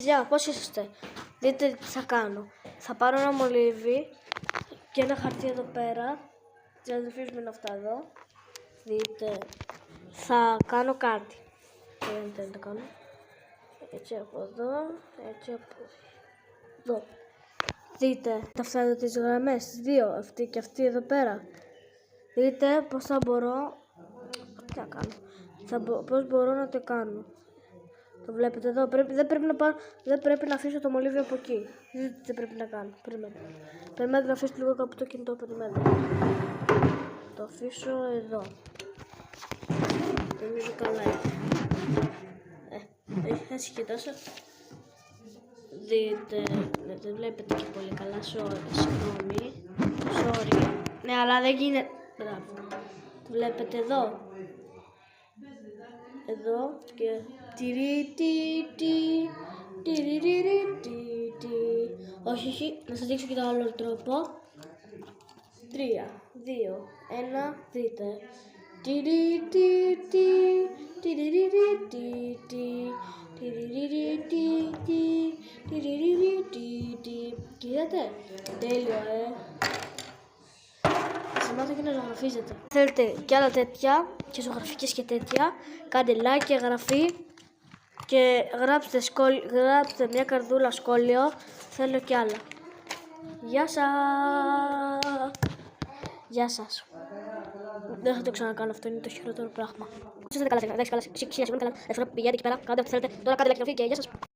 Γεια, πώς είσαστε? Δείτε τι θα κάνω. Θα πάρω ένα μολύβι και ένα χαρτί εδώ πέρα. Τι αδερφής μου είναι αυτά εδώ. Δείτε, θα κάνω κάτι. Δεν θέλω να το κάνω. Έτσι από εδώ, έτσι από εδώ. Δείτε, αυτά εδώ τις γραμμές, τις δύο, αυτή και αυτή εδώ πέρα. Δείτε πώς θα μπορώ, τι θα κάνω, πώς μπορώ να το κάνω. Το βλέπετε εδώ, δεν πρέπει να αφήσω το μολύβι από εκεί. Δείτε τι πρέπει να κάνω, περιμένετε να αφήσω λίγο από το κινητό, περιμένετε. Το αφήσω εδώ. Νομίζω καλά έτσι και τόσο. Δείτε, δεν βλέπετε και πολύ καλά, συγγνώμη, sorry. Ναι, αλλά δεν γίνεται, μπράβο. Το βλέπετε εδώ. Εδώ και όχι, να σας δείξω και το άλλο τρόπο. 3, 2, 1, δείτε. Είδατε, τέλειο, Θα μάθω και να ζωγραφίζετε. Θέλετε και άλλα τέτοια, και ζωγραφικές και τέτοια, κάντε like και εγγραφή και γράψτε μια καρδούλα σχόλιο, θέλω και άλλα. Γεια σας. Δεν θα το ξανακάνω, αυτό είναι το χειρότερο πράγμα. Είστε καλά, εντάξει, καλά, σιγά, καλά, πηγαίνετε εκεί πέρα, κάντε ό,τι θέλετε, τώρα κάντε like και εγγραφή και γεια σας.